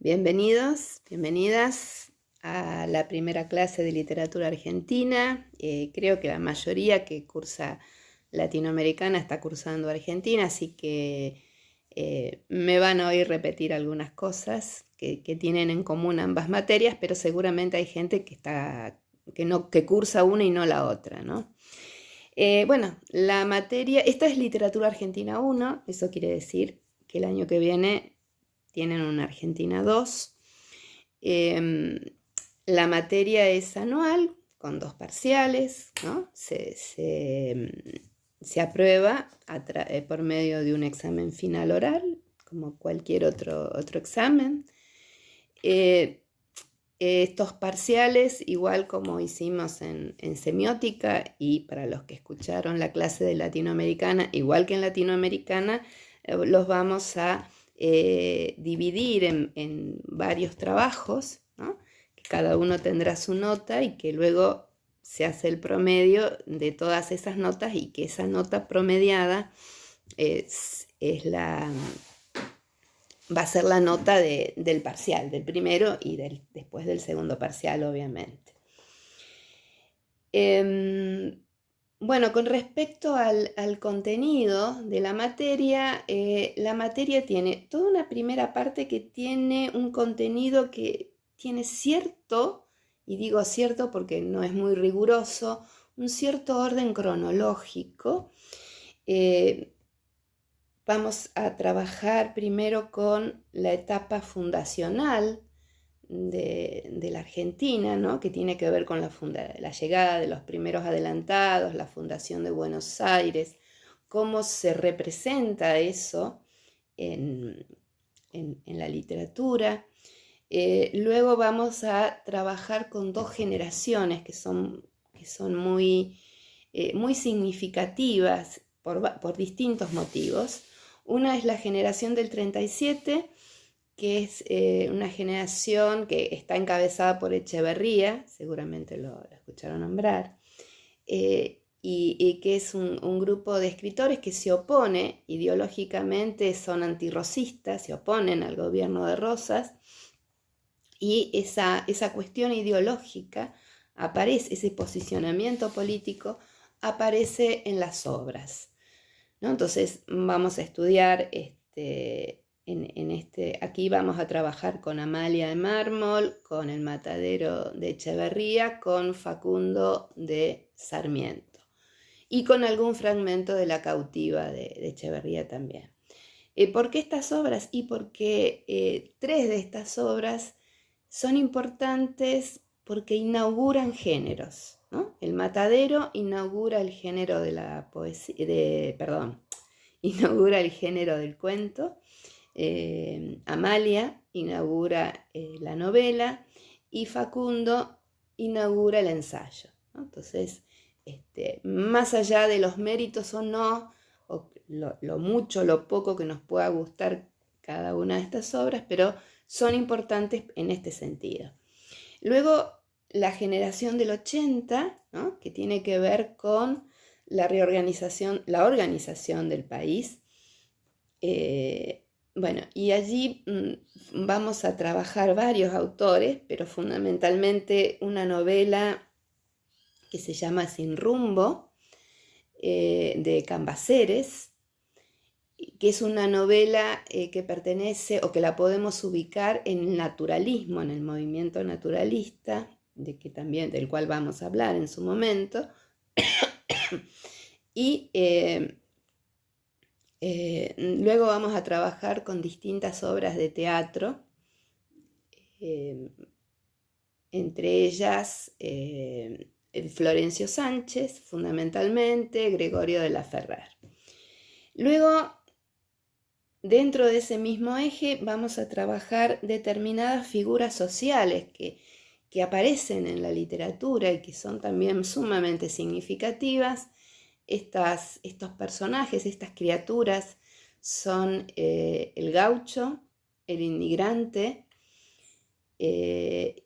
Bienvenidos, bienvenidas a la primera clase de literatura argentina. Creo que la mayoría que cursa latinoamericana está cursando Argentina, así que me van a oír repetir algunas cosas que tienen en común ambas materias, pero seguramente hay gente que cursa una y no la otra, ¿no? Bueno, la materia, esta es literatura argentina 1, eso quiere decir que el año que viene tienen una Argentina 2. La materia es anual, con 2 parciales, ¿no? Se aprueba por medio de un examen final oral, como cualquier otro examen. Estos parciales, igual como hicimos en semiótica, y para los que escucharon la clase de latinoamericana, igual que en latinoamericana, los vamos a dividir en varios trabajos, ¿no? Que cada uno tendrá su nota y que luego se hace el promedio de todas esas notas y que esa nota promediada va a ser la nota del parcial, del primero y después del segundo parcial, obviamente. Bueno, con respecto al contenido de la materia tiene toda una primera parte que tiene un contenido que tiene cierto, y digo cierto porque no es muy riguroso, un cierto orden cronológico. Vamos a trabajar primero con la etapa fundacional de la Argentina, ¿no? Que tiene que ver con la llegada de los primeros adelantados, la fundación de Buenos Aires, cómo se representa eso en la literatura. Luego vamos a trabajar con 2 generaciones que son muy significativas por distintos motivos. Una es la generación del 37, que es una generación que está encabezada por Echeverría, seguramente lo escucharon nombrar, y que es un grupo de escritores que se opone ideológicamente, son antirrosistas, se oponen al gobierno de Rosas, y esa cuestión ideológica aparece, ese posicionamiento político aparece en las obras, ¿no? Entonces vamos a estudiar aquí vamos a trabajar con Amalia de Mármol, con El Matadero de Echeverría, con Facundo de Sarmiento y con algún fragmento de La Cautiva de Echeverría también. ¿Por qué estas obras? Y porque 3 de estas obras son importantes porque inauguran géneros, ¿no? El Matadero inaugura el género de la poesía, inaugura el género del cuento. Amalia inaugura la novela y Facundo inaugura el ensayo, ¿no? Entonces, más allá de los méritos o no, o lo mucho o lo poco que nos pueda gustar cada una de estas obras, pero son importantes en este sentido. Luego, la generación del 80, ¿no? Que tiene que ver con la organización del país. Bueno, y allí vamos a trabajar varios autores, pero fundamentalmente una novela que se llama Sin Rumbo, de Cambaceres, que es una novela que pertenece o que la podemos ubicar en el naturalismo, en el movimiento naturalista, del cual vamos a hablar en su momento. Y luego vamos a trabajar con distintas obras de teatro, entre ellas Florencio Sánchez, fundamentalmente, Gregorio de la Ferrer. Luego, dentro de ese mismo eje, vamos a trabajar determinadas figuras sociales que aparecen en la literatura y que son también sumamente significativas. Estos personajes, estas criaturas, son el gaucho, el inmigrante, el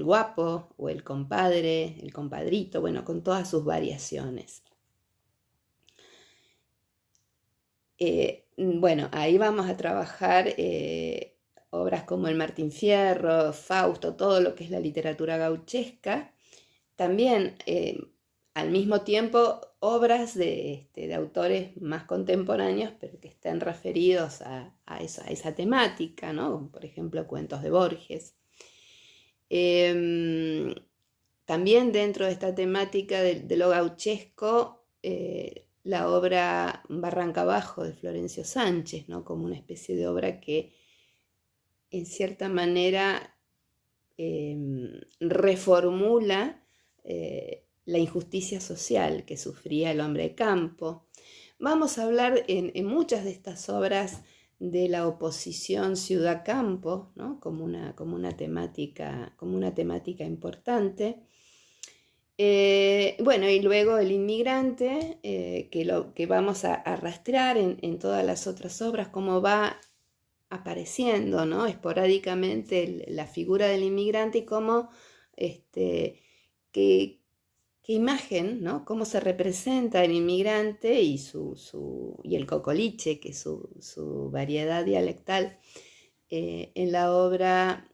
guapo o el compadre, el compadrito, bueno, con todas sus variaciones. Bueno, ahí vamos a trabajar obras como el Martín Fierro, Fausto, todo lo que es la literatura gauchesca. También, al mismo tiempo, obras de autores más contemporáneos, pero que estén referidos a esa temática, ¿no? Como por ejemplo, cuentos de Borges. También dentro de esta temática de lo gauchesco, la obra Barranca Abajo de Florencio Sánchez, ¿no? Como una especie de obra que en cierta manera reformula la injusticia social que sufría el hombre de campo. Vamos a hablar en muchas de estas obras de la oposición ciudad-campo, ¿no? como una temática importante. Bueno, y luego el inmigrante, que vamos a rastrear en todas las otras obras, cómo va apareciendo, ¿no? Esporádicamente la figura del inmigrante y cómo, qué imagen, ¿no? Cómo se representa el inmigrante y el cocoliche, que es su variedad dialectal, en la obra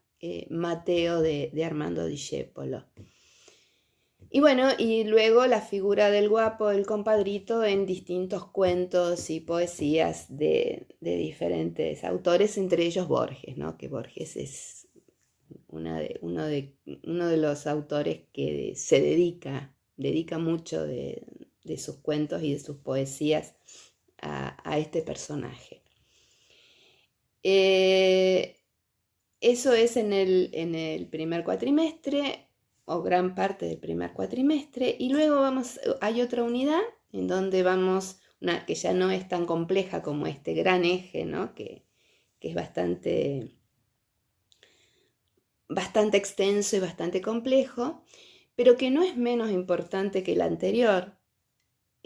Mateo de Armando Discépolo. Y bueno, y luego la figura del guapo, el compadrito, en distintos cuentos y poesías de diferentes autores, entre ellos Borges, ¿no? Que Borges es uno de los autores que se dedica mucho de sus cuentos y de sus poesías a este personaje. Eso es en el primer cuatrimestre, o gran parte del primer cuatrimestre, y luego hay otra unidad en donde que ya no es tan compleja como este gran eje, ¿no? que es bastante extenso y bastante complejo, pero que no es menos importante que el anterior,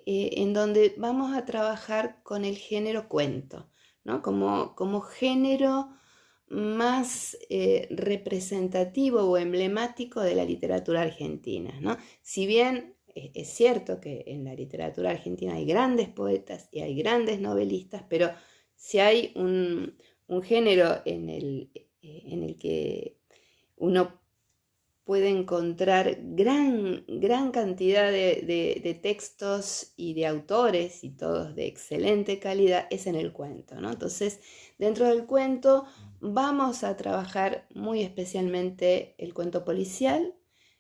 en donde vamos a trabajar con el género cuento, ¿no? como género más representativo o emblemático de la literatura argentina, ¿no? Si bien es cierto que en la literatura argentina hay grandes poetas y hay grandes novelistas, pero si hay un género en el que uno puede encontrar gran cantidad de textos y de autores, y todos de excelente calidad, es en el cuento, ¿no? Entonces, dentro del cuento vamos a trabajar muy especialmente el cuento policial,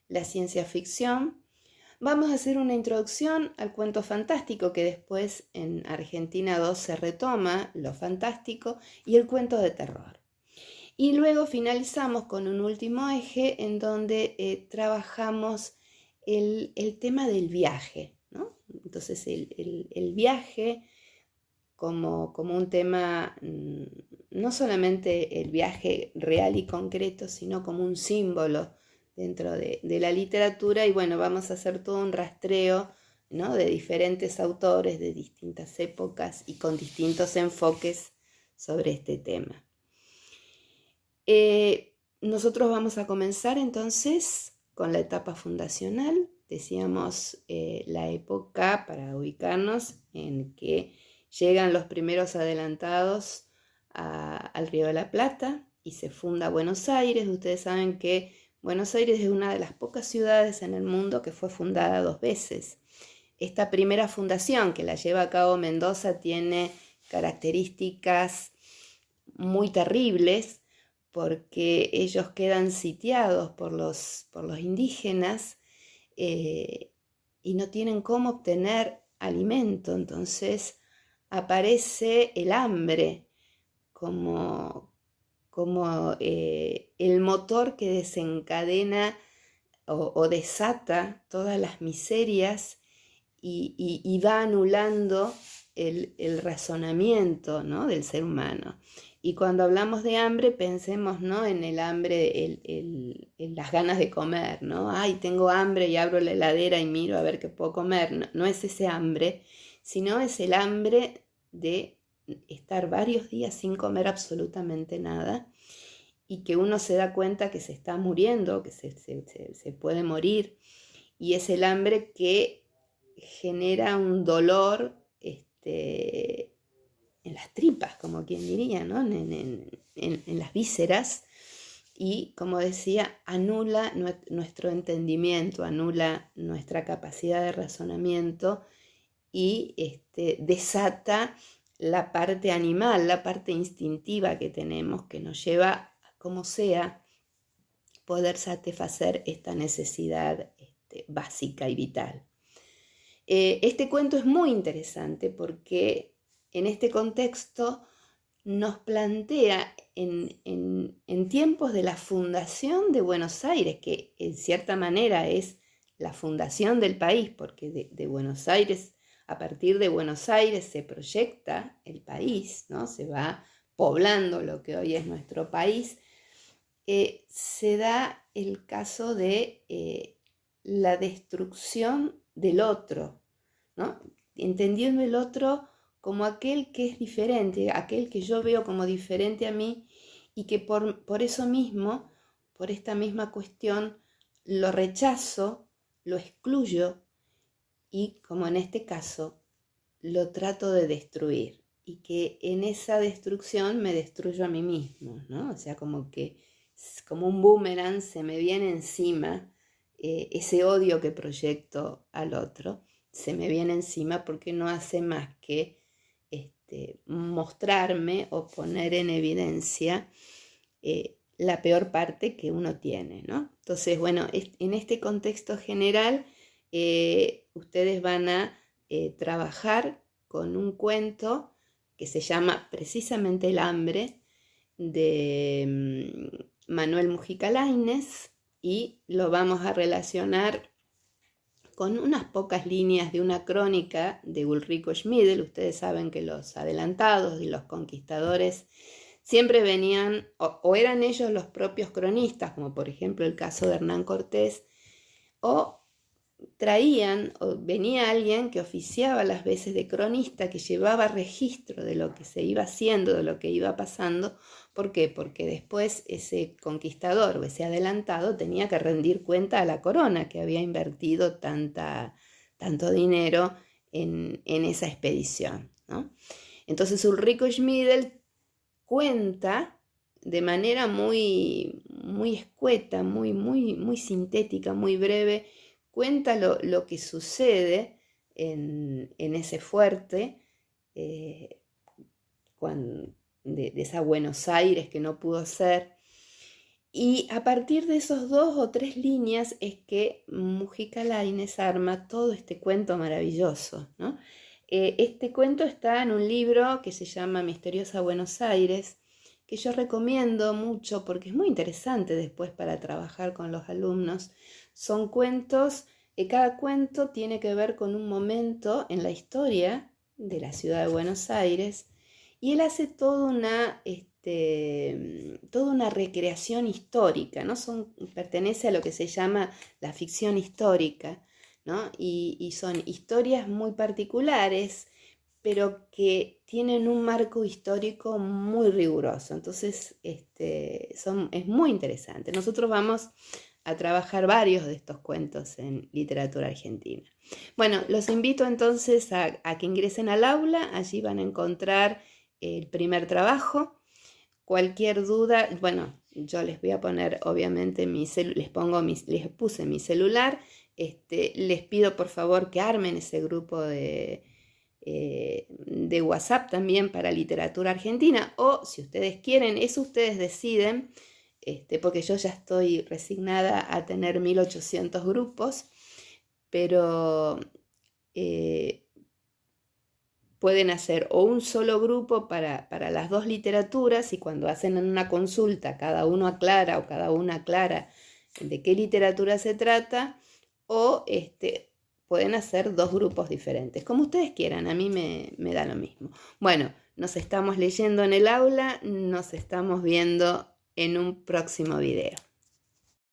la ciencia ficción. Vamos a hacer una introducción al cuento fantástico, que después en Argentina 2 se retoma, lo fantástico, y el cuento de terror. Y luego finalizamos con un último eje en donde trabajamos el tema del viaje, ¿no? Entonces el viaje como un tema, no solamente el viaje real y concreto, sino como un símbolo dentro de la literatura. Y bueno, vamos a hacer todo un rastreo, ¿no? De diferentes autores de distintas épocas y con distintos enfoques sobre este tema. Nosotros vamos a comenzar entonces con la etapa fundacional. Decíamos la época, para ubicarnos, en que llegan los primeros adelantados al Río de la Plata y se funda Buenos Aires. Ustedes saben que Buenos Aires es una de las pocas ciudades en el mundo que fue fundada 2 veces. Esta primera fundación, que la lleva a cabo Mendoza, tiene características muy terribles, porque ellos quedan sitiados por los indígenas y no tienen cómo obtener alimento. Entonces aparece el hambre como el motor que desencadena o desata todas las miserias y va anulando el razonamiento, ¿no? del ser humano. Y cuando hablamos de hambre, pensemos, ¿no? en el hambre, en las ganas de comer, ¿no? Ay, tengo hambre y abro la heladera y miro a ver qué puedo comer. No es ese hambre, sino es el hambre de estar varios días sin comer absolutamente nada, y que uno se da cuenta que se está muriendo, que se puede morir. Y es el hambre que genera un dolor las tripas, como quien diría, ¿no? En las vísceras, y como decía, anula nuestro entendimiento, anula nuestra capacidad de razonamiento y desata la parte animal, la parte instintiva que tenemos, que nos lleva, como sea, poder satisfacer esta necesidad básica y vital. Este cuento es muy interesante porque en este contexto nos plantea en tiempos de la fundación de Buenos Aires, que en cierta manera es la fundación del país, porque de Buenos Aires, a partir de Buenos Aires se proyecta el país, ¿no? Se va poblando lo que hoy es nuestro país. Se da el caso de la destrucción del otro, ¿no? Entendiendo el otro como aquel que es diferente, aquel que yo veo como diferente a mí, y que por eso mismo, por esta misma cuestión, lo rechazo, lo excluyo y, como en este caso, lo trato de destruir, y que en esa destrucción me destruyo a mí mismo, ¿no? O sea, como que como un boomerang se me viene encima ese odio que proyecto al otro, se me viene encima porque no hace más que mostrarme o poner en evidencia la peor parte que uno tiene, ¿no? Entonces, bueno, en este contexto general, ustedes van a trabajar con un cuento que se llama precisamente El hambre, de Manuel Mujica Lainez, y lo vamos a relacionar con unas pocas líneas de una crónica de Ulrico Schmidl. Ustedes saben que los adelantados y los conquistadores siempre venían, o eran ellos los propios cronistas, como por ejemplo el caso de Hernán Cortés, o traían, o venía alguien que oficiaba las veces de cronista, que llevaba registro de lo que se iba haciendo, de lo que iba pasando. ¿Por qué? Porque después ese conquistador o ese adelantado tenía que rendir cuenta a la corona, que había invertido tanto dinero en esa expedición, ¿no? Entonces Ulrico Schmidl cuenta de manera muy, muy escueta, muy sintética, muy breve, cuenta lo que sucede en ese fuerte, de esa Buenos Aires que no pudo ser. Y a partir de esos 2 o 3 líneas es que Mujica Lainez arma todo este cuento maravilloso, ¿no? Este cuento está en un libro que se llama Misteriosa Buenos Aires, que yo recomiendo mucho porque es muy interesante después para trabajar con los alumnos. Son cuentos, cada cuento tiene que ver con un momento en la historia de la ciudad de Buenos Aires, y él hace toda una recreación histórica, ¿no? Pertenece a lo que se llama la ficción histórica, ¿no? Y son historias muy particulares, pero que tienen un marco histórico muy riguroso. Entonces, es muy interesante. Nosotros vamos a trabajar varios de estos cuentos en literatura argentina. Bueno, los invito entonces a que ingresen al aula. Allí van a encontrar el primer trabajo. Cualquier duda, bueno, yo les voy a poner, obviamente, les puse mi celular. Les pido por favor que armen ese grupo de WhatsApp también para literatura argentina, o si ustedes quieren, eso ustedes deciden, porque yo ya estoy resignada a tener 1800 grupos, pero pueden hacer o un solo grupo para las 2 literaturas, y cuando hacen una consulta cada uno aclara o cada una aclara de qué literatura se trata, o pueden hacer 2 grupos diferentes, como ustedes quieran, a mí me da lo mismo. Bueno, nos estamos leyendo en el aula, nos estamos viendo en un próximo video.